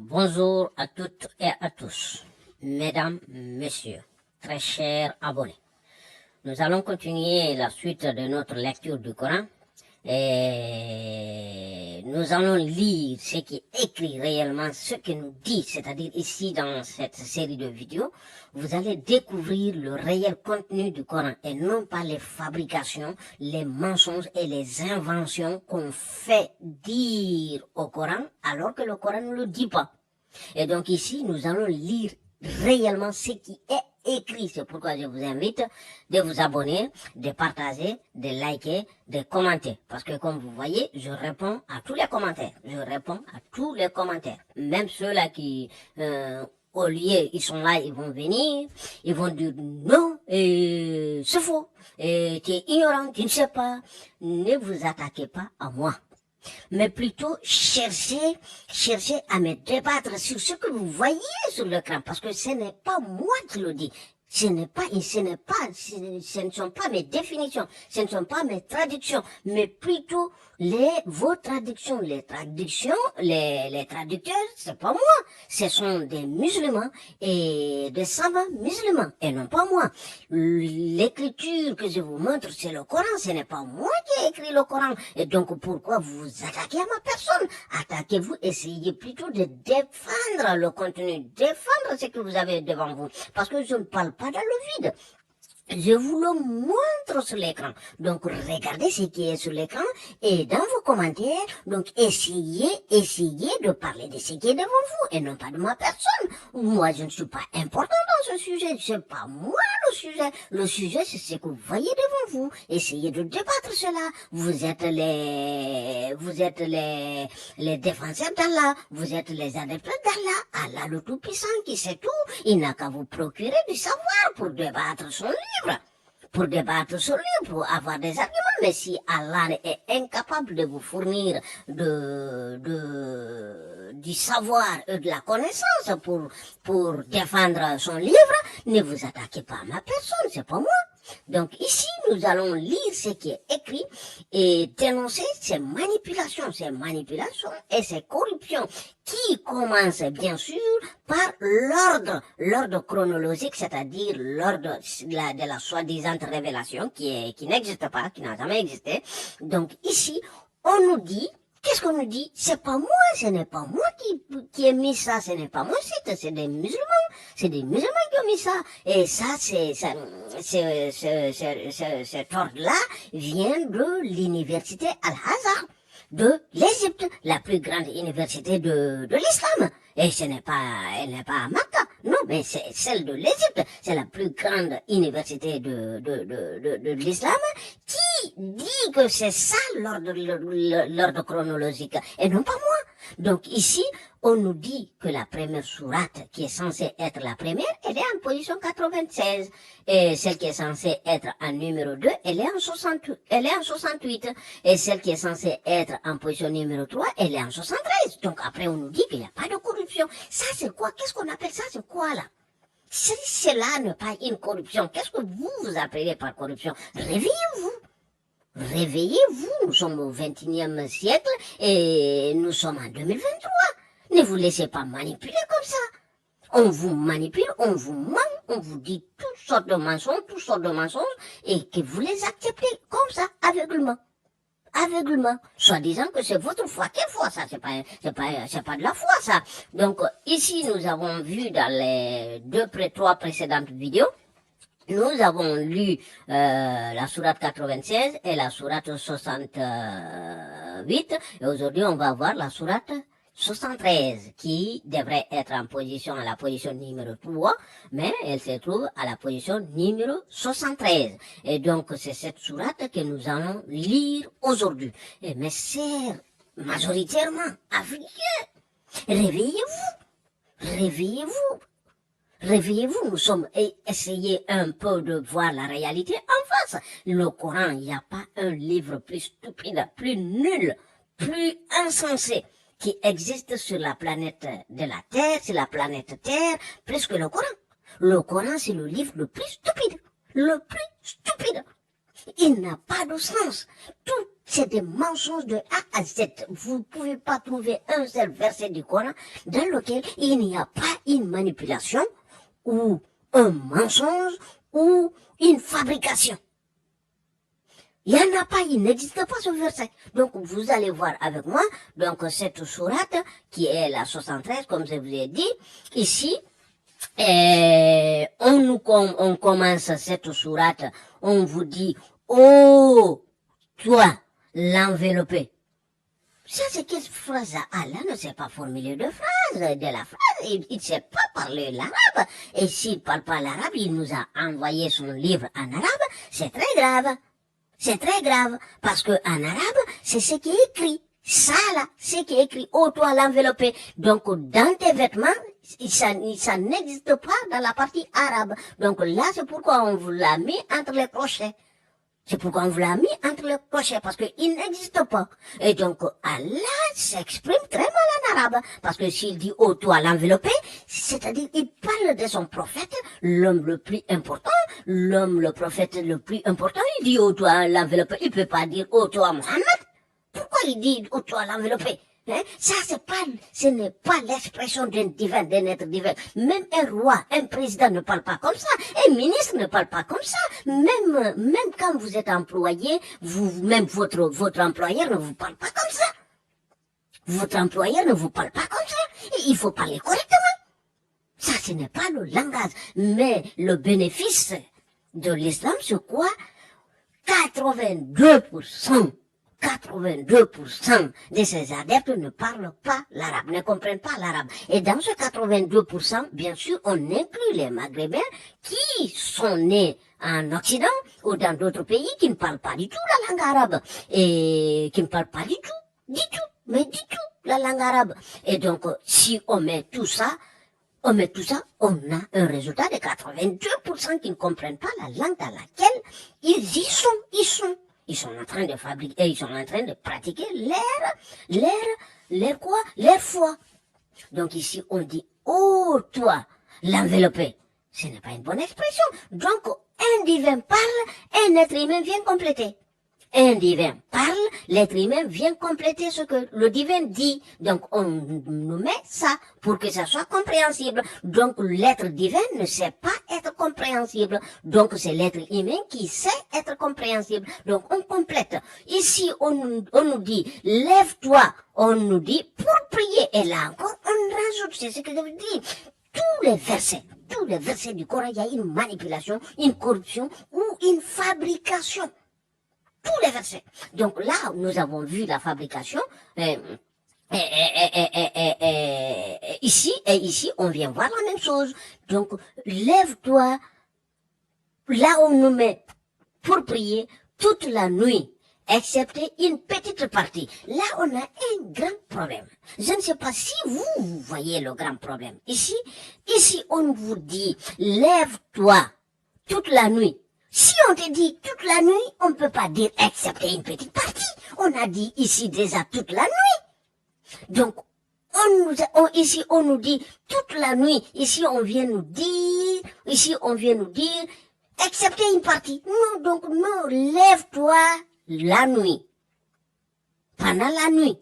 Bonjour à toutes et à tous, mesdames, messieurs, très chers abonnés. Nous allons continuer la suite de notre lecture du Coran et nous allons lire ce qui est écrit réellement, ce que nous dit, c'est-à-dire ici dans cette série de vidéos, vous allez découvrir le réel contenu du Coran et non pas les fabrications, les mensonges et les inventions qu'on fait dire au Coran alors que le Coran ne le dit pas. Et donc ici, nous allons lire réellement ce qui est écrit. C'est pourquoi je vous invite de vous abonner, de partager, de liker, de commenter. Parce que comme vous voyez, je réponds à tous les commentaires. Je réponds à tous les commentaires. Même ceux-là qui, au lieu, ils sont là, ils vont venir, ils vont dire non, c'est faux, tu es ignorant, tu ne sais pas. Ne vous attaquez pas à moi, mais plutôt cherchez à me débattre sur ce que vous voyez sur l'écran, parce que ce n'est pas moi qui le dis. Ce ne sont pas mes définitions, ce ne sont pas mes traductions, mais plutôt vos traductions. Les traducteurs, c'est pas moi. Ce sont des musulmans et des savants musulmans, et non pas moi. L'écriture que je vous montre, c'est le Coran, ce n'est pas moi qui ai écrit le Coran. Et donc, pourquoi vous vous attaquez à ma personne? Attaquez-vous, essayez plutôt de défendre le contenu, défendre ce que vous avez devant vous. Parce que je ne parle pas dans le vide. Je vous le montre sur l'écran. Donc, regardez ce qui est sur l'écran et dans vos commentaires, donc essayez de parler de ce qui est devant vous et non pas de ma personne. Moi, je ne suis pas important dans ce sujet. C'est pas moi le sujet. Le sujet, c'est ce que vous voyez devant vous. Essayez de débattre cela. Vous êtes les défenseurs d'Allah. Vous êtes les adeptes d'Allah. Allah le Tout-Puissant qui sait tout. Il n'a qu'à vous procurer du savoir pour débattre son livre. Pour débattre sur lui, pour avoir des arguments. Mais si Allah est incapable de vous fournir du savoir et de la connaissance pour défendre son livre, ne vous attaquez pas à ma personne, c'est pas moi. Donc ici, nous allons lire ce qui est écrit et dénoncer ces manipulations et ces corruptions qui commencent bien sûr par l'ordre chronologique, c'est-à-dire l'ordre de la soi-disant révélation qui n'existe pas, qui n'a jamais existé. Donc ici, on nous dit, qu'est-ce qu'on nous dit? C'est pas moi, ce n'est pas moi qui ai mis ça, ce n'est pas moi, c'est des musulmans. C'est des musulmans qui ont mis ça. Et ça, cet ordre-là vient de l'université Al-Azhar de l'Égypte, la plus grande université de l'islam. Et elle n'est pas à Makkah, non, mais c'est celle de l'Égypte, c'est la plus grande université de l'islam qui dit que c'est ça l'ordre chronologique, et non pas moi. Donc ici, on nous dit que la première sourate qui est censée être la première, elle est en position 96. Et celle qui est censée être en numéro 2, elle est en 68. Et celle qui est censée être en position numéro 3, elle est en 73. Donc après, on nous dit qu'il n'y a pas de corruption. Ça, c'est quoi? Qu'est-ce qu'on appelle ça? C'est quoi, là? Si cela n'est pas une corruption, qu'est-ce que vous appelez par corruption? Réveillez-vous. Réveillez-vous. Nous sommes au XXIe siècle et nous sommes en 2023. Ne vous laissez pas manipuler comme ça. On vous manipule, on vous ment, on vous dit toutes sortes de mensonges, et que vous les acceptez comme ça, aveuglement. Soi-disant que c'est votre foi. Quelle foi, ça? C'est pas de la foi, ça. Donc, ici, nous avons vu dans les trois précédentes vidéos, nous avons lu la sourate 96 et la sourate 68, et aujourd'hui, on va voir la sourate 73, qui devrait être à la position numéro 3, mais elle se trouve à la position numéro 73. Et donc, c'est cette sourate que nous allons lire aujourd'hui. Et mes sœurs, majoritairement africains, réveillez-vous, nous sommes, et essayez un peu de voir la réalité en face. Le Coran, il n'y a pas un livre plus stupide, plus nul, plus insensé qui existe sur la planète de la Terre, sur la planète Terre, plus que le Coran. Le Coran, c'est le livre le plus stupide. Il n'a pas de sens. Tout C'est des mensonges de A à Z. Vous ne pouvez pas trouver un seul verset du Coran dans lequel il n'y a pas une manipulation ou un mensonge ou une fabrication. Il n'y en a pas, il n'existe pas ce verset. Donc, vous allez voir avec moi, donc, cette sourate, qui est la 73, comme je vous ai dit, ici, on commence cette sourate, on vous dit, oh, toi, l'enveloppé. Ça, c'est quelle phrase? Allah ne sait pas formuler de la phrase, il ne sait pas parler l'arabe. Et s'il ne parle pas l'arabe, il nous a envoyé son livre en arabe, c'est très grave. C'est très grave, parce que en arabe, c'est ce qui est écrit. Ça, là, c'est qui est écrit. Oh, toi, l'enveloppé. Donc, dans tes vêtements, ça n'existe pas dans la partie arabe. Donc là, c'est pourquoi on vous l'a mis entre les crochets. C'est pourquoi on vous l'a mis entre les crochets, parce qu'il n'existe pas. Et donc, Allah s'exprime très mal en arabe. Parce que s'il dit, oh, toi, l'enveloppé, c'est-à-dire, il parle de son prophète, l'homme le plus important, l'homme, le prophète le plus important, il dit, oh, toi, l'enveloppé. Il peut pas dire, oh, toi, Mohammed. Pourquoi il dit, oh, toi, l'enveloppé? Hein? Ça, ce n'est pas l'expression d'un divin, d'un être divin. Même un roi, un président ne parle pas comme ça. Un ministre ne parle pas comme ça. Même quand vous êtes employé, même votre employeur ne vous parle pas comme ça. Votre employeur ne vous parle pas comme ça. Et il faut parler correctement. Ça, ce n'est pas le langage. Mais le bénéfice de l'islam, c'est quoi? 82% de ces adeptes ne parlent pas l'arabe, ne comprennent pas l'arabe. Et dans ce 82%, bien sûr, on inclut les Maghrébins qui sont nés en Occident ou dans d'autres pays qui ne parlent pas du tout la langue arabe. Et qui ne parlent pas du tout la langue arabe. Et donc, si on met tout ça, on a un résultat de 82% qui ne comprennent pas la langue dans laquelle ils sont. Ils sont en train de fabriquer, ils sont en train de pratiquer leur foi. Donc ici, on dit, oh, toi, l'enveloppé. Ce n'est pas une bonne expression. Donc, un divin parle, un être humain vient compléter. Un divin parle, l'être humain vient compléter ce que le divin dit. Donc, on nous met ça pour que ça soit compréhensible. Donc, l'être divin ne sait pas être compréhensible. Donc, c'est l'être humain qui sait être compréhensible. Donc, on complète. Ici, on nous dit, lève-toi. On nous dit, pour prier. Et là encore, on rajoute, c'est ce que je vous dis. Tous les versets du Coran, il y a une manipulation, une corruption ou une fabrication. Tous les versets. Donc là, nous avons vu la fabrication. Ici, on vient voir la même chose. Donc, lève-toi. Là, on nous met pour prier toute la nuit, excepté une petite partie. Là, on a un grand problème. Je ne sais pas si vous voyez le grand problème. Ici, on vous dit, lève-toi toute la nuit. Si on te dit toute la nuit, on ne peut pas dire excepté une petite partie. On a dit ici déjà toute la nuit. Donc, ici on nous dit toute la nuit. Ici on vient nous dire, excepté une partie. Non, donc non, lève-toi la nuit. Pendant la nuit.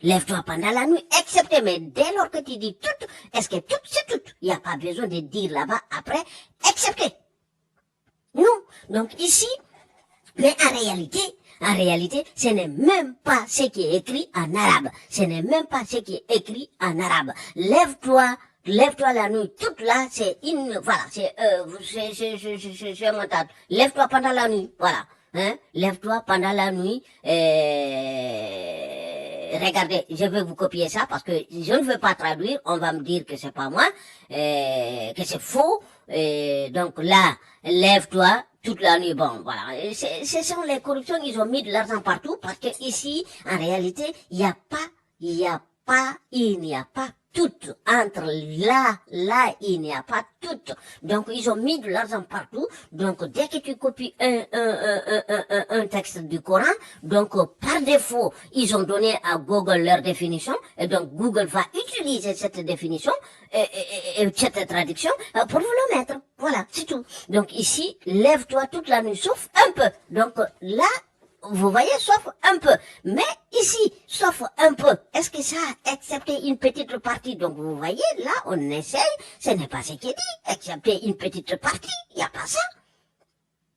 Lève-toi pendant la nuit, excepté, mais dès lors que tu dis toute, est-ce que toute, c'est toute? Il n'y a pas besoin de dire là-bas après, excepté. Non. Donc ici, mais en réalité, ce n'est même pas ce qui est écrit en arabe. Ce n'est même pas ce qui est écrit en arabe. Lève-toi la nuit. Toute là, c'est mental. Lève-toi pendant la nuit. Voilà. Hein? Lève-toi pendant la nuit. Regardez, je vais vous copier ça parce que je ne veux pas traduire. On va me dire que c'est pas moi, que c'est faux. Donc là, lève-toi toute la nuit. Bon, voilà. Ce sont les corruptions. Ils ont mis de l'argent partout parce que ici, en réalité, il n'y a pas tout. Entre là, il n'y a pas tout. Donc, ils ont mis de l'argent partout. Donc, dès que tu copies un texte du Coran, donc, par défaut, ils ont donné à Google leur définition. Et donc, Google va utiliser cette définition, et cette traduction, pour vous le mettre. Voilà, c'est tout. Donc, ici, lève-toi toute la nuit, sauf un peu. Donc, là, Vous voyez, sauf un peu. Mais ici, sauf un peu. Est-ce que ça a accepté une petite partie? Donc vous voyez, là, on essaye. Ce n'est pas ce qui est dit. Accepter une petite partie. Il n'y a pas ça.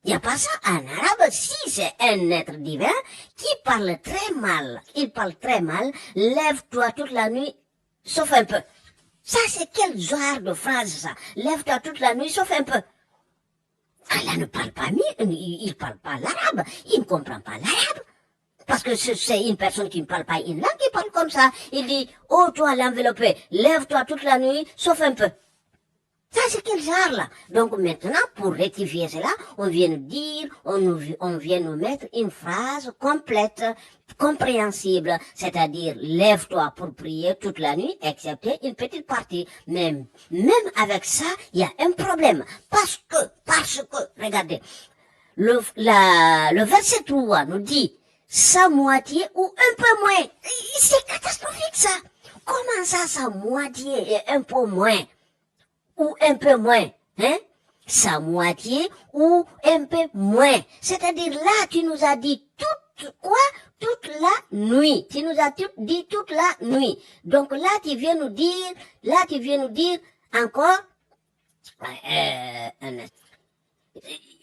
Il n'y a pas ça. En arabe, si c'est un être divin qui parle très mal, il parle très mal, lève-toi toute la nuit, sauf un peu. Ça, c'est quel genre de phrase, ça? Lève-toi toute la nuit, sauf un peu. Allah ne parle pas il parle pas l'arabe, il ne comprend pas l'arabe. Parce que c'est une personne qui ne parle pas une langue, qui parle comme ça. Il dit, oh toi l'enveloppé, lève-toi toute la nuit, sauf un peu. Ça, c'est quel genre là? Donc maintenant, pour rectifier cela, on vient nous dire, on vient nous mettre une phrase complète, compréhensible, c'est-à-dire lève-toi pour prier toute la nuit, excepté une petite partie. Même avec ça, il y a un problème. Parce que, regardez, le verset 3 nous dit sa moitié ou un peu moins. C'est catastrophique ça. Comment ça, sa moitié et un peu moins? Ou un peu moins, hein? Sa moitié ou un peu moins. C'est-à-dire là, tu nous as dit toute la nuit. Tu nous as dit toute la nuit. Donc là, tu viens nous dire encore,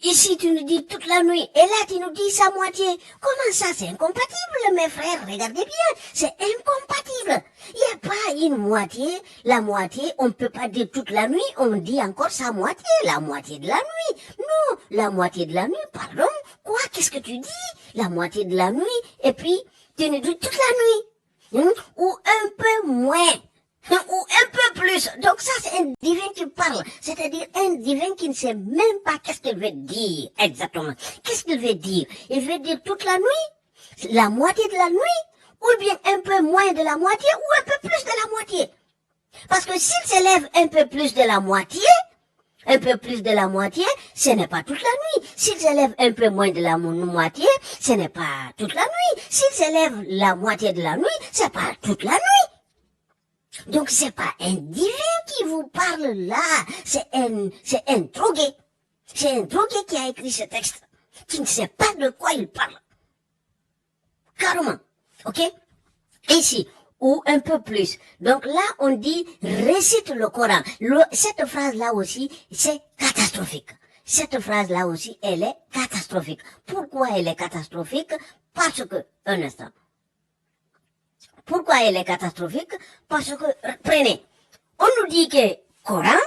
ici, tu nous dis toute la nuit, et là, tu nous dis sa moitié. Comment ça, c'est incompatible, mes frères? Regardez bien, c'est incompatible. Il n'y a pas une moitié, la moitié, on ne peut pas dire toute la nuit, on dit encore sa moitié, la moitié de la nuit. Non, la moitié de la nuit, pardon, quoi, qu'est-ce que tu dis? La moitié de la nuit, et puis, tu nous dis toute la nuit, ou un peu moins. Ou un peu plus. Donc ça, c'est un divin qui parle. C'est-à-dire un divin qui ne sait même pas qu'est-ce qu'il veut dire exactement. Qu'est-ce qu'il veut dire? Il veut dire toute la nuit, la moitié de la nuit, ou bien un peu moins de la moitié, ou un peu plus de la moitié. Parce que s'il s'élève un peu plus de la moitié, ce n'est pas toute la nuit. S'il s'élève un peu moins de la moitié, ce n'est pas toute la nuit. S'il s'élève la moitié de la nuit, c'est pas toute la nuit. Donc c'est pas un divin qui vous parle là, c'est un drogué. C'est un drogué qui a écrit ce texte, qui ne sait pas de quoi il parle. Carrément, ok? Ici, ou un peu plus. Donc là, on dit récite le Coran. Cette phrase-là aussi, c'est catastrophique. Cette phrase-là aussi, elle est catastrophique. Pourquoi elle est catastrophique? Parce que, un instant. Pourquoi elle est catastrophique? Parce que, prenez, on nous dit que Coran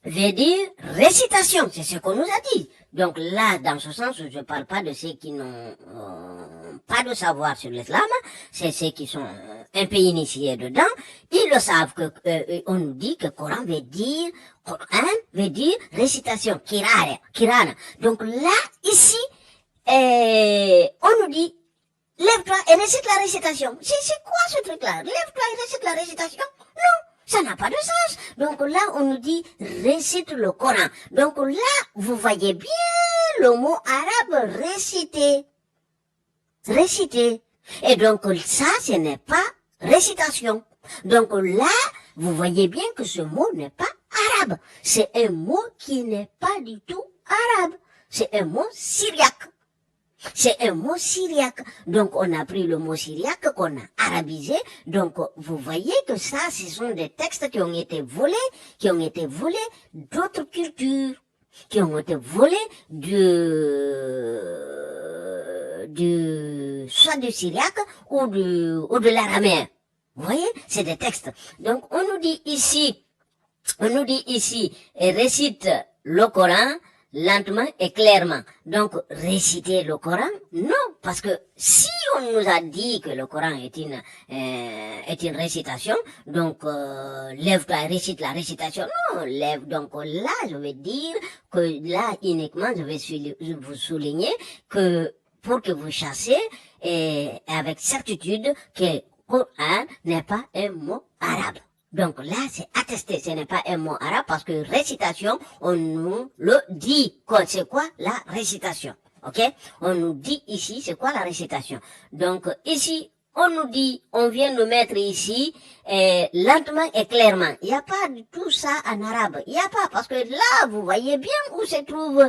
veut dire récitation, c'est ce qu'on nous a dit. Donc là, dans ce sens, je ne parle pas de ceux qui n'ont pas de savoir sur l'islam, c'est ceux qui sont un peu initiés dedans. Ils le savent que on nous dit que Coran veut dire récitation, kirana. Donc là, ici, on nous dit lève-toi et récite la récitation. C'est quoi ce truc-là? Lève-toi et récite la récitation? Non, ça n'a pas de sens. Donc là, on nous dit récite le Coran. Donc là, vous voyez bien le mot arabe réciter. Réciter. Et donc ça, ce n'est pas récitation. Donc là, vous voyez bien que ce mot n'est pas arabe. C'est un mot qui n'est pas du tout arabe. C'est un mot syriaque. C'est un mot syriaque. Donc, on a pris le mot syriaque qu'on a arabisé. Donc, vous voyez que ça, ce sont des textes qui ont été volés d'autres cultures, qui ont été volés soit du syriaque ou de l'araméen. Vous voyez? C'est des textes. Donc, on nous dit ici, récite le Coran, lentement et clairement. Donc, réciter le Coran? Non, parce que si on nous a dit que le Coran est une récitation, donc lève-toi et récite la récitation. Non, lève. Donc là, je vais dire que là, uniquement, je vais vous souligner que pour que vous chassiez et avec certitude que Coran n'est pas un mot arabe. Donc là, c'est attesté, ce n'est pas un mot arabe parce que récitation, on nous le dit. C'est quoi la récitation? Ok? On nous dit ici, c'est quoi la récitation? Donc ici, on nous dit, on vient nous mettre ici, lentement et clairement. Il n'y a pas du tout ça en arabe. Il n'y a pas, parce que là, vous voyez bien où se trouve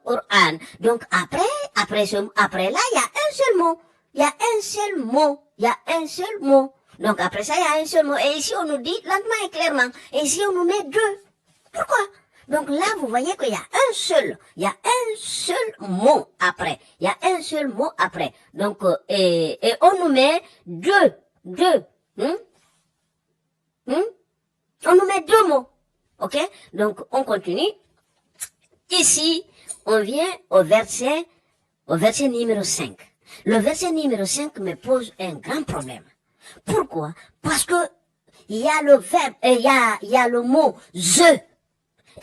Coran. Donc après là, il y a un seul mot. Il y a un seul mot. Il y a un seul mot. Donc après ça, il y a un seul mot. Et ici, on nous dit lentement et clairement. Et ici, on nous met deux. Pourquoi? Donc là, vous voyez qu'il y a un seul mot après. Il y a un seul mot après. Donc, et on nous met deux. On nous met deux mots. Ok? Donc, on continue. Ici, on vient au verset numéro 5. Le verset numéro 5 me pose un grand problème. Pourquoi? Parce que il y a le verbe, il y a le mot je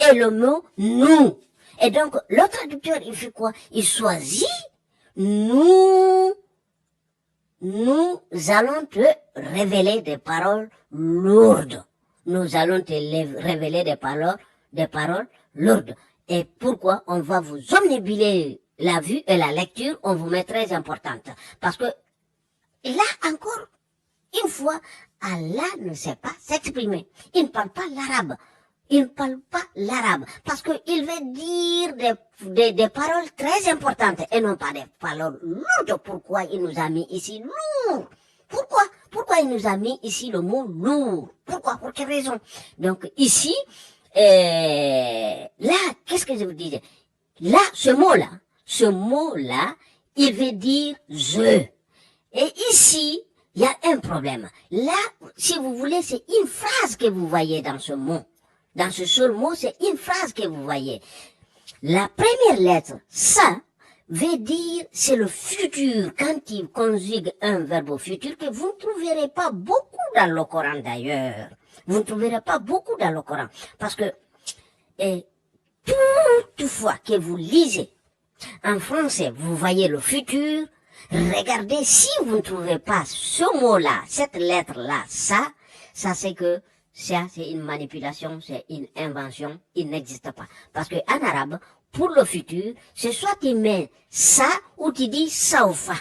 et le mot nous. Et donc, le traducteur, il fait quoi? Il choisit nous allons te révéler des paroles lourdes. Nous allons te révéler des paroles lourdes. Et pourquoi? On va vous omnibuler la vue et la lecture, on vous met très importante. Parce que, là encore, une fois, Allah ne sait pas s'exprimer. Il ne parle pas l'arabe. Il ne parle pas l'arabe. Parce qu'il veut dire des paroles très importantes et non pas des paroles lourdes. Pourquoi il nous a mis ici lourd? Pourquoi il nous a mis ici le mot lourd? Pourquoi? Pour quelle raison? Donc ici, là, qu'est-ce que je vous disais? Là, ce mot-là, il veut dire je. Et ici, il y a un problème. Là, si vous voulez, c'est une phrase que vous voyez dans ce mot. Dans ce seul mot, c'est une phrase que vous voyez. La première lettre, ça, veut dire, c'est le futur. Quand il conjugue un verbe au futur, que vous ne trouverez pas beaucoup dans le Coran d'ailleurs. Vous ne trouverez pas beaucoup dans le Coran. Parce que, toutefois que vous lisez en français, vous voyez le futur, regardez si vous ne trouvez pas ce mot-là, cette lettre-là, ça c'est que ça c'est une manipulation, c'est une invention, il n'existe pas. Parce que en arabe, pour le futur, c'est soit tu mets ça ou tu dis saufa.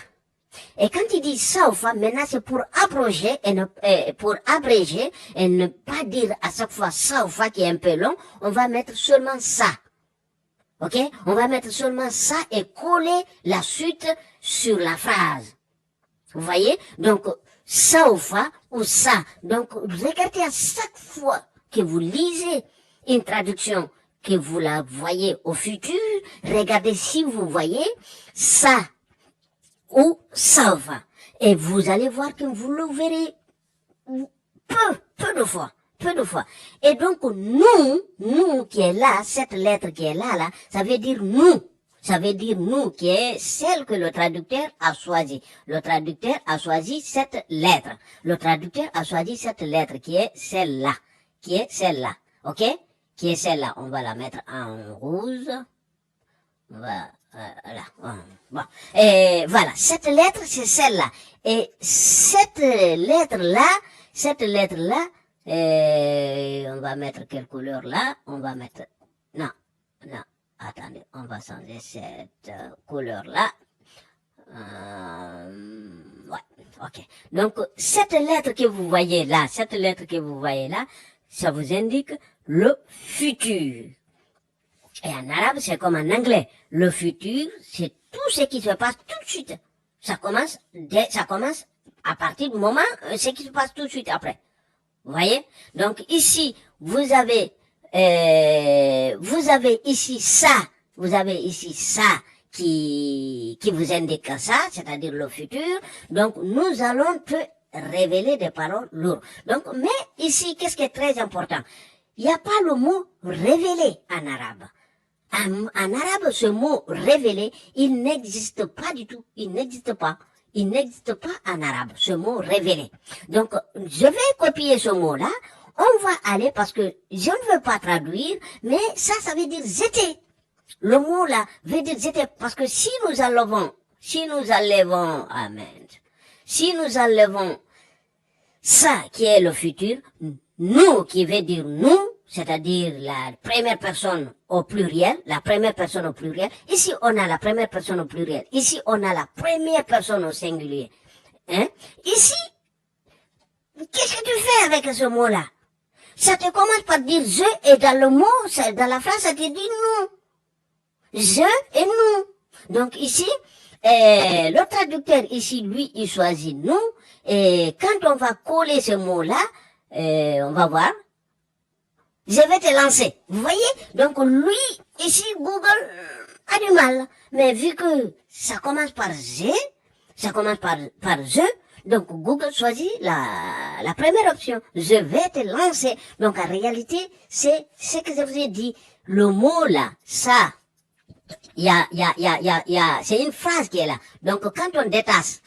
Et quand tu dis saufa, maintenant c'est pour abréger et ne pas dire à chaque fois saufa qui est un peu long, on va mettre seulement ça. Ok? On va mettre seulement ça et coller la suite sur la phrase. Vous voyez? Donc, saufa ou ça. Donc, regardez à chaque fois que vous lisez une traduction, que vous la voyez au futur, regardez si vous voyez ça ou saufa. Et vous allez voir que vous le verrez peu de fois. Et donc, nous qui est là, cette lettre qui est là, ça veut dire nous. Ça veut dire nous, qui est celle que le traducteur a choisie. Le traducteur a choisi cette lettre. Le traducteur a choisi cette lettre qui est celle-là. Ok? Qui est celle-là. On va la mettre en rouge. Voilà. Bon. Et voilà. Cette lettre, c'est celle-là. Et cette lettre-là, on va mettre quelle couleur là? On va mettre... Non. Attendez, on va changer cette couleur-là. Ouais, ok. Donc, cette lettre que vous voyez là, ça vous indique le futur. Et en arabe, c'est comme en anglais. Le futur, c'est tout ce qui se passe tout de suite. Ça commence à partir du moment, ce qui se passe tout de suite après. Vous voyez? Donc ici, vous avez ici ça qui vous indique ça, c'est-à-dire le futur. Donc nous allons te révéler des paroles lourdes. Donc, mais ici, qu'est-ce qui est très important? Il n'y a pas le mot révéler en arabe. En arabe, ce mot révéler, il n'existe pas du tout. Il n'existe pas en arabe, ce mot révéler. Donc, je vais copier ce mot-là. On va aller, parce que je ne veux pas traduire, mais ça veut dire jeter. Le mot là veut dire jeter, parce que si nous enlevons, amen, si nous enlevons ça qui est le futur, nous qui veut dire nous, c'est-à-dire la première personne au pluriel, la première personne au pluriel. Ici, on a la première personne au pluriel. Ici, on a la première personne au singulier. Hein? Ici, qu'est-ce que tu fais avec ce mot-là? Ça te commence par dire je et dans le mot, dans la phrase, ça te dit nous. Je et nous. Donc ici, le traducteur ici, lui, il choisit nous. Et quand on va coller ce mot-là, on va voir. Je vais te lancer. Vous voyez? Donc lui, ici, Google a du mal. Mais vu que ça commence par je, ça commence par je, donc Google choisit la première option. Je vais te lancer. Donc en réalité, c'est ce que je vous ai dit. Le mot là, ça, c'est une phrase qui est là. Donc quand on détache,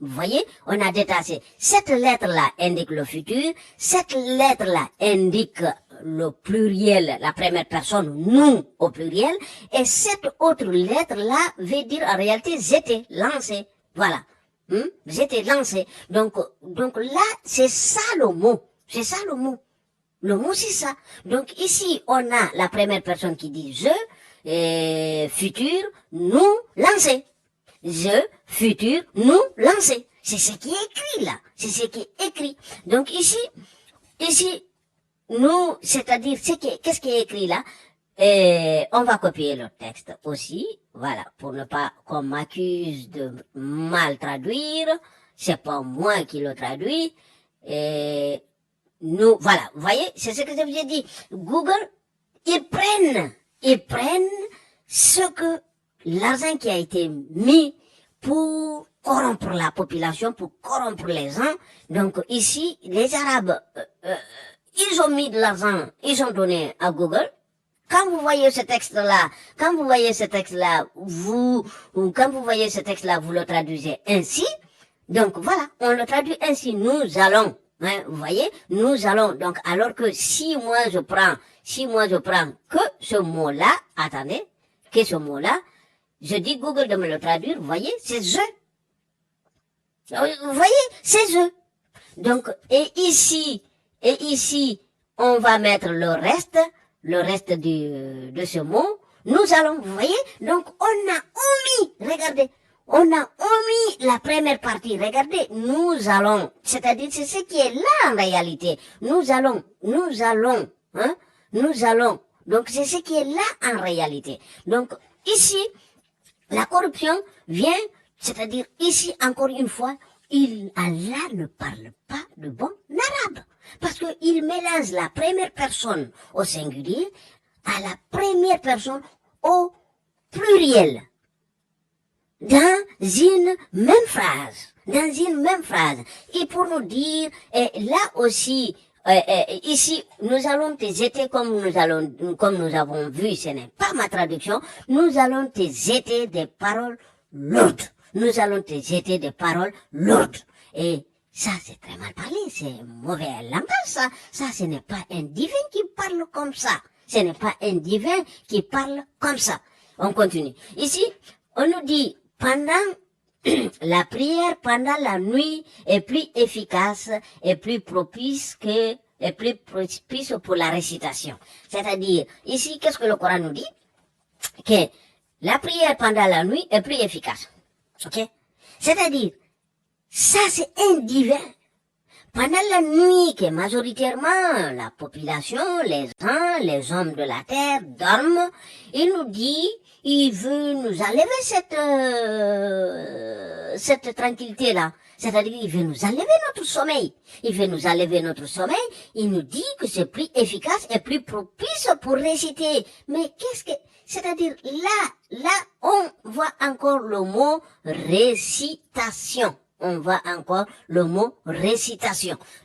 vous voyez, on a détaché. Cette lettre-là indique le futur. Cette lettre-là indique le pluriel, la première personne, nous au pluriel. Et cette autre lettre-là veut dire en réalité j'étais lancé. Voilà. J'étais lancé. Donc là, c'est ça le mot. C'est ça le mot. Le mot, c'est ça. Donc ici, on a la première personne qui dit je, futur, nous, lancé. Je, futur, nous, lancé. C'est ce qui est écrit là. C'est ce qui est écrit. Donc ici, nous, c'est-à-dire, qu'est-ce qui est écrit là? On va copier le texte aussi. Voilà. Pour ne pas qu'on m'accuse de mal traduire. C'est pas moi qui le traduis. Et nous, voilà. Vous voyez? C'est ce que je vous ai dit. Google, ils prennent ce que l'argent qui a été mis pour corrompre la population, pour corrompre les gens. Donc ici, les Arabes, ils ont mis de l'argent, ils ont donné à Google. Quand vous voyez ce texte-là, quand vous voyez ce texte-là, vous le traduisez ainsi. Donc voilà, on le traduit ainsi. Nous allons, hein, vous voyez, nous allons. Donc alors que si moi je prends que ce mot-là, attendez, que ce mot-là, je dis Google de me le traduire, vous voyez, c'est je. Vous voyez, c'est je. Donc, et ici, on va mettre le reste de ce mot. Nous allons, vous voyez, donc on a omis, regardez, on a omis la première partie, regardez, nous allons, c'est-à-dire c'est ce qui est là en réalité. Nous allons, hein, nous allons. Donc c'est ce qui est là en réalité. Donc ici, la corruption vient, c'est-à-dire ici encore une fois, Allah ne parle pas de bon arabe. Parce qu'il mélange la première personne au singulier à la première personne au pluriel. Dans une même phrase. Et pour nous dire, et là aussi, ici, nous allons te jeter comme nous avons vu, ce n'est pas ma traduction, nous allons te jeter des paroles lourdes. Nous allons te jeter des paroles lourdes. Et ça, c'est très mal parlé, c'est mauvais langage, ça. Ça, ce n'est pas un divin qui parle comme ça. Ce n'est pas un divin qui parle comme ça. On continue. Ici, on nous dit, la prière pendant la nuit est plus efficace et plus propice pour la récitation. C'est-à-dire, ici, qu'est-ce que le Coran nous dit? Que la prière pendant la nuit est plus efficace. Ok? C'est-à-dire, ça c'est un divin. Pendant la nuit, que majoritairement la population, les gens, les hommes de la terre dorment, il nous dit, il veut nous enlever cette tranquillité-là. C'est-à-dire, il veut nous enlever notre sommeil. Il nous dit que c'est plus efficace et plus propice pour réciter. Mais c'est-à-dire, là, on voit encore le mot récitation.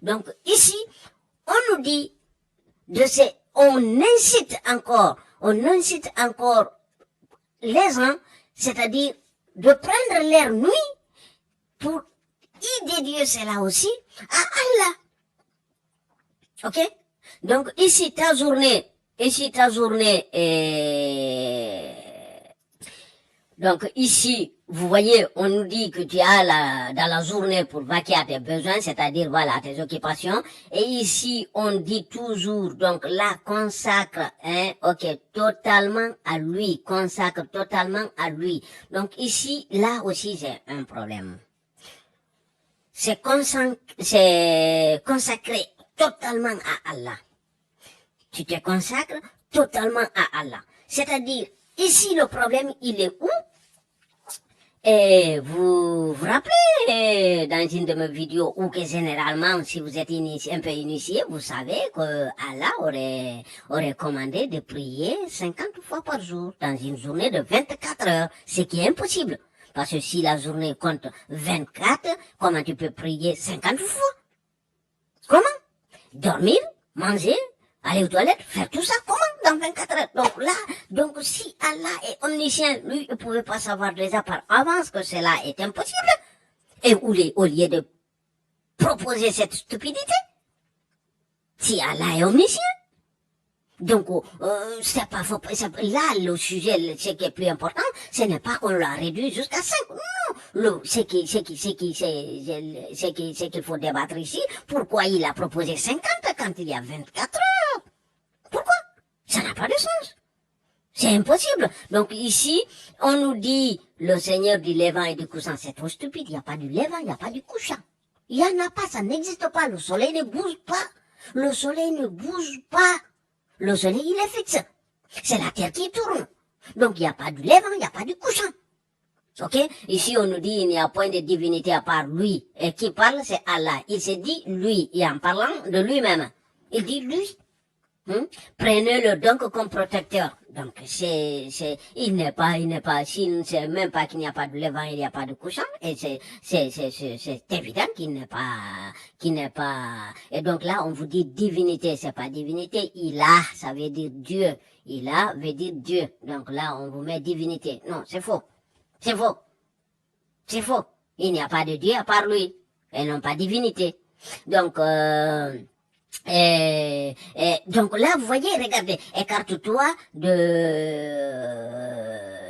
Donc, ici, on nous dit on incite encore les gens, c'est-à-dire de prendre leur nuit pour y dédier cela aussi à Allah. Ok? Donc, ici, ta journée donc ici, vous voyez, on nous dit que tu as dans la journée pour vaquer à tes besoins, c'est-à-dire, voilà, tes occupations. Et ici, on dit toujours, donc là, consacre, hein, ok, totalement à lui, consacre totalement à lui. Donc ici, là aussi, j'ai un problème. C'est consacré totalement à Allah. Tu te consacres totalement à Allah. C'est-à-dire, ici, le problème, il est où? Et vous vous rappelez dans une de mes vidéos où que généralement, si vous êtes un peu initié, vous savez que Allah aurait commandé de prier 50 fois par jour dans une journée de 24 heures, ce qui est impossible. Parce que si la journée compte 24, comment tu peux prier 50 fois? Comment? Dormir, manger, aller aux toilettes, faire tout ça, comment dans 24 heures? Donc là, donc si Allah est omniscient, lui, il ne pouvait pas savoir déjà par avance que cela est impossible. Et au lieu de proposer cette stupidité, si Allah est omniscient, donc c'est pas faux. Là, le sujet, ce qui est plus important, ce n'est pas qu'on l'a réduit jusqu'à 5. Non, ce qu'il faut débattre ici, pourquoi il a proposé 50 quand il y a 24 heures? Pourquoi? Ça n'a pas de sens. C'est impossible. Donc ici, on nous dit, le Seigneur du levant et du couchant, c'est trop stupide. Il n'y a pas du levant, il n'y a pas du couchant. Il n'y en a pas, ça n'existe pas. Le soleil ne bouge pas. Le soleil ne bouge pas. Le soleil, il est fixe. C'est la terre qui tourne. Donc il n'y a pas du levant, il n'y a pas du couchant. Ok? Ici, on nous dit, il n'y a point de divinité à part lui. Et qui parle, c'est Allah. Il se dit lui. Et en parlant de lui-même, il dit lui. Prenez-le donc comme protecteur. Donc, il n'est pas, c'est même pas qu'il n'y a pas de levant, il n'y a pas de couchant, et c'est évident qu'il n'est pas, et donc là, on vous dit divinité, c'est pas divinité, ilah, ça veut dire Dieu, ilah veut dire Dieu, donc là, on vous met divinité. Non, c'est faux. C'est faux. C'est faux. Il n'y a pas de Dieu à part lui, et non pas divinité. Donc, donc là, vous voyez, regardez, écarte-toi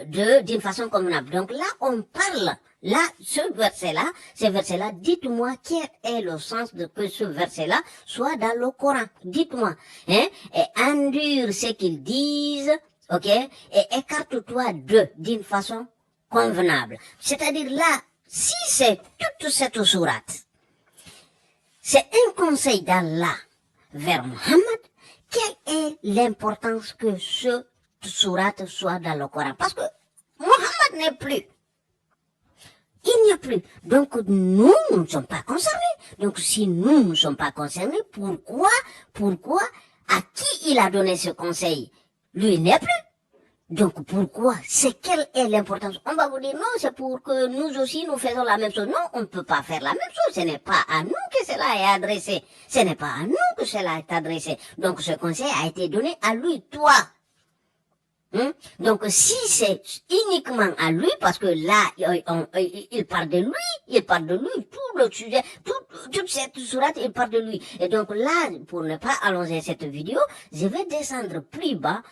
d'une façon convenable. Donc là, on parle, là, ce verset-là, dites-moi quel est le sens de que ce verset-là soit dans le Coran. Dites-moi, hein, et endure ce qu'ils disent, ok, et écarte-toi d'une façon convenable. C'est-à-dire là, si c'est toute cette sourate, c'est un conseil d'Allah vers Muhammad, quelle est l'importance que ce sourate soit dans le Coran? Parce que Muhammad n'est plus. Il n'y a plus. Donc nous ne sommes pas concernés. Donc si nous ne sommes pas concernés, pourquoi à qui il a donné ce conseil? Lui, il n'y a plus. Donc pourquoi? Quelle est l'importance? On va vous dire non, c'est pour que nous aussi nous faisons la même chose. Non, on ne peut pas faire la même chose. Ce n'est pas à nous que cela est adressé. Ce n'est pas à nous que cela est adressé. Donc ce conseil a été donné à lui, toi. Donc si c'est uniquement à lui, parce que là, il parle de lui, tout le sujet, toute cette sourate, il parle de lui. Et donc là, pour ne pas allonger cette vidéo, je vais descendre plus bas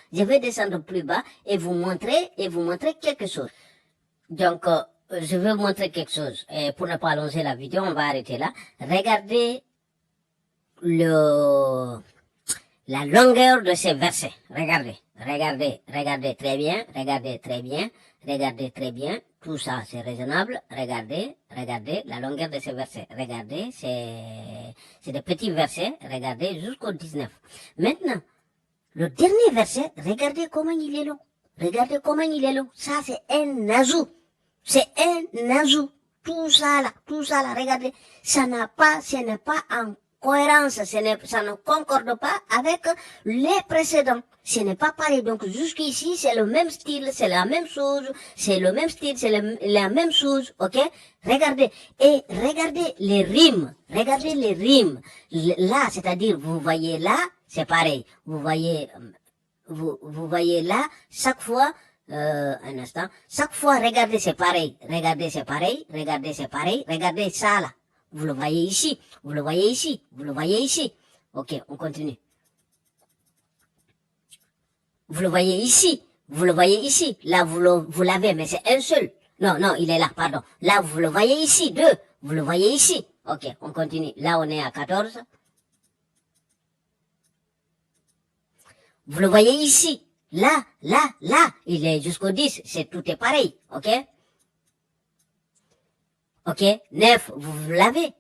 et vous montrer quelque chose. Donc, je vais vous montrer quelque chose. Et pour ne pas allonger la vidéo, on va arrêter là. Regardez la longueur de ces versets. Regardez très bien. Tout ça, c'est raisonnable. Regardez la longueur de ces versets. Regardez, c'est des petits versets. Regardez jusqu'au 19. Maintenant, le dernier verset, regardez comment il est long. Ça, c'est un ajout. Tout ça là, regardez. Ce n'est pas en cohérence, ça ne concorde pas avec les précédents. Ce n'est pas pareil. Donc, jusqu'ici, c'est le même style, c'est la même chose, ok? Regardez les rimes. Là, c'est-à-dire, vous voyez là, c'est pareil. Vous voyez là, chaque fois, un instant, chaque fois, regardez, c'est pareil. Regardez ça là. Vous le voyez ici. Ok, on continue. Vous le voyez ici. Là, vous l'avez, mais c'est un seul. Non, non, il est là, pardon. Là, vous le voyez ici, 2. Vous le voyez ici. Ok, on continue. Là, on est à 14. Vous le voyez ici. Là, là, là. Il est jusqu'au 10. Tout est pareil. Ok? Ok? 9. Vous l'avez.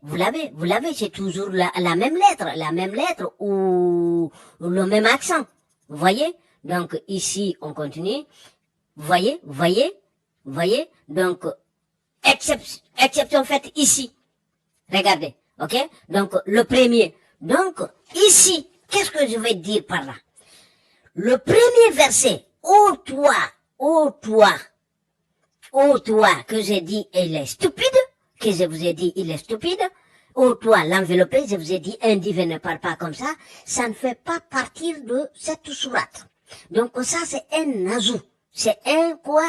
C'est toujours la même lettre ou le même accent. Vous voyez? Donc, ici, on continue. Vous voyez? Donc, exception faite ici. Regardez. Ok? Donc, le premier. Donc, ici, qu'est-ce que je vais dire par là? Le premier verset, ô toi, que j'ai dit, il est stupide, que je vous ai dit, il est stupide, ô toi, l'enveloppé, je vous ai dit, un divin ne parle pas comme ça ne fait pas partir de cette sourate. Donc ça, c'est un ajout. C'est un quoi?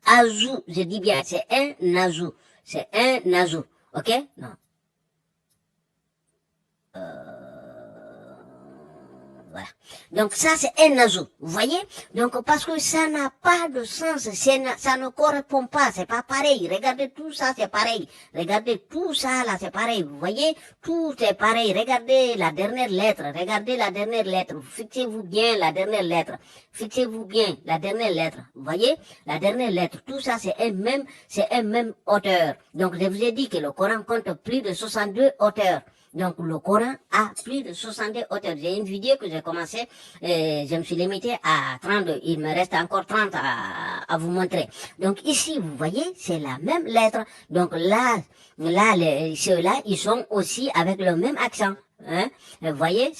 Ajout. Je dis bien, c'est un ajout. C'est un ajout. Ok? Non. Voilà. Donc ça, c'est un ajout. Vous voyez? Donc parce que ça n'a pas de sens, ça ne correspond pas, c'est pas pareil. Regardez tout ça, c'est pareil. Regardez tout ça, là, c'est pareil. Vous voyez? Tout est pareil. Regardez la dernière lettre. Fixez-vous bien la dernière lettre. Fixez-vous bien la dernière lettre. Vous voyez? La dernière lettre. Tout ça, c'est un même auteur. Donc je vous ai dit que le Coran compte plus de 62 auteurs. Donc, le Coran a plus de 62 auteurs. J'ai une vidéo que j'ai commencé, je me suis limité à 32. Il me reste encore 30 à vous montrer. Donc, ici, vous voyez, c'est la même lettre. Donc, là, ceux-là, ils sont aussi avec le même accent. Hein? Vous voyez,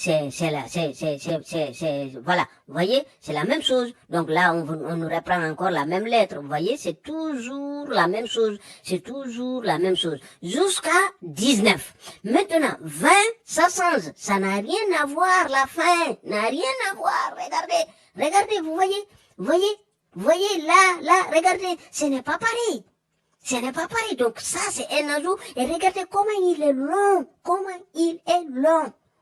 voilà. Vous voyez, c'est la même chose. Donc là, on nous reprend encore la même lettre. Vous voyez, c'est toujours la même chose. Jusqu'à 19. Maintenant, 20, ça change. Ça n'a rien à voir, la fin. N'a rien à voir. Regardez, vous voyez, là, regardez, ce n'est pas pareil. Donc ça, c'est un ajout. Et regardez comment il est long.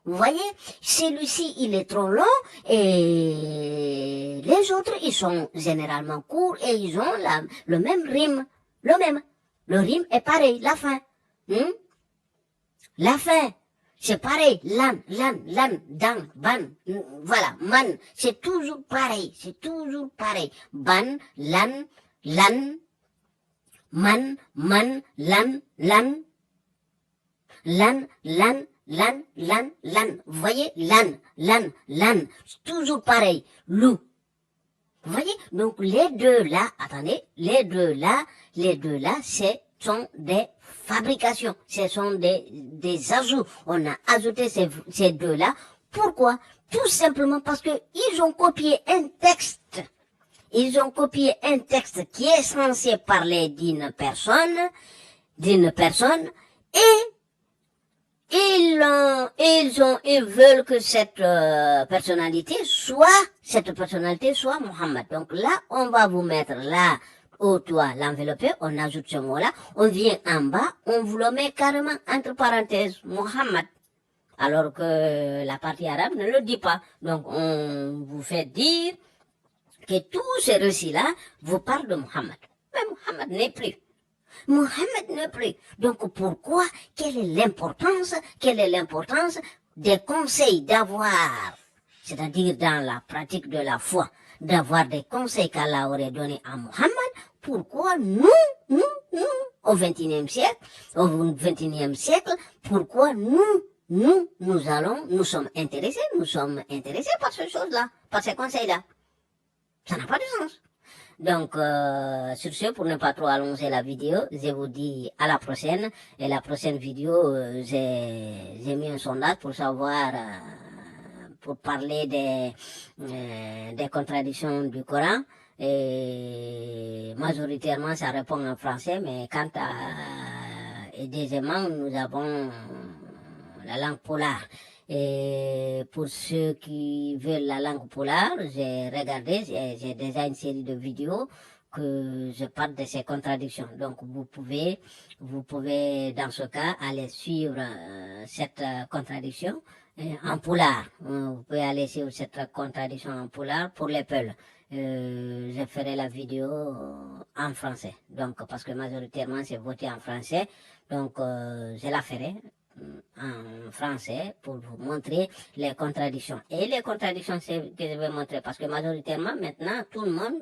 Vous voyez, celui-ci, il est trop long et les autres, ils sont généralement courts et ils ont le même rime. Le rime est pareil, la fin. La fin. C'est pareil, lan, dan, ban, voilà, man. C'est toujours pareil. Ban, lan, man, lan. Vous voyez, lan. C'est toujours pareil. Loup. Vous voyez? Donc, les deux là, sont des fabrications. Ce sont des ajouts. On a ajouté ces deux là. Pourquoi? Tout simplement parce que ils ont copié un texte. Ils ont copié un texte qui est censé parler d'une personne, et ils veulent que cette personnalité soit Mohammed. Donc là, on va vous mettre là, au toit, l'enveloppé, on ajoute ce mot-là, on vient en bas, on vous le met carrément entre parenthèses, Mohammed. Alors que la partie arabe ne le dit pas. Donc on vous fait dire que tous ces récits-là vous parlent de Mohammed. Mais Mohammed n'est plus. Donc pourquoi? Quelle est l'importance des conseils d'avoir, c'est-à-dire dans la pratique de la foi, d'avoir des conseils qu'Allah aurait donnés à Mohammed? Pourquoi nous, au XXIe siècle, pourquoi nous sommes intéressés par ces choses-là, par ces conseils-là? Ça n'a pas de sens. Donc, sur ce, pour ne pas trop allonger la vidéo, je vous dis à la prochaine. Et la prochaine vidéo, j'ai mis un sondage pour savoir, pour parler des contradictions du Coran. Et majoritairement, ça répond en français, mais et deuxièmement, nous avons la langue polaire. Et pour ceux qui veulent la langue polaire, j'ai regardé, j'ai déjà une série de vidéos que je parle de ces contradictions. Donc vous pouvez dans ce cas aller suivre cette contradiction en polaire. Vous pouvez aller suivre cette contradiction en polaire pour les Peuls. je ferai la vidéo en français. Donc, parce que majoritairement, c'est voté en français. Donc, je la ferai en français pour vous montrer les contradictions. Et les contradictions, c'est que je vais montrer parce que majoritairement, maintenant, tout le monde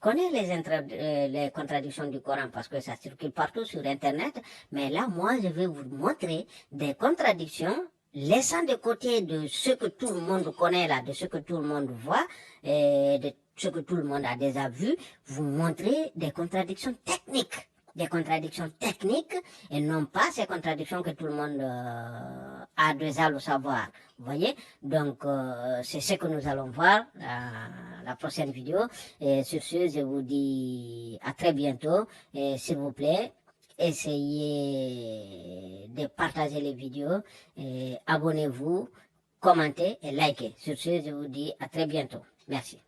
connaît les contradictions du Coran parce que ça circule partout sur Internet. Mais là, moi, je vais vous montrer des contradictions laissant de côté de ce que tout le monde connaît là, de ce que tout le monde voit, et de ce que tout le monde a déjà vu, vous montrer des contradictions techniques. Des contradictions techniques et non pas ces contradictions que tout le monde a déjà le savoir. Vous voyez? Donc, c'est ce que nous allons voir la prochaine vidéo. Et sur ce, je vous dis à très bientôt. Et s'il vous plaît, essayez de partager les vidéos, et abonnez-vous, commentez et likez. Sur ce, je vous dis à très bientôt. Merci.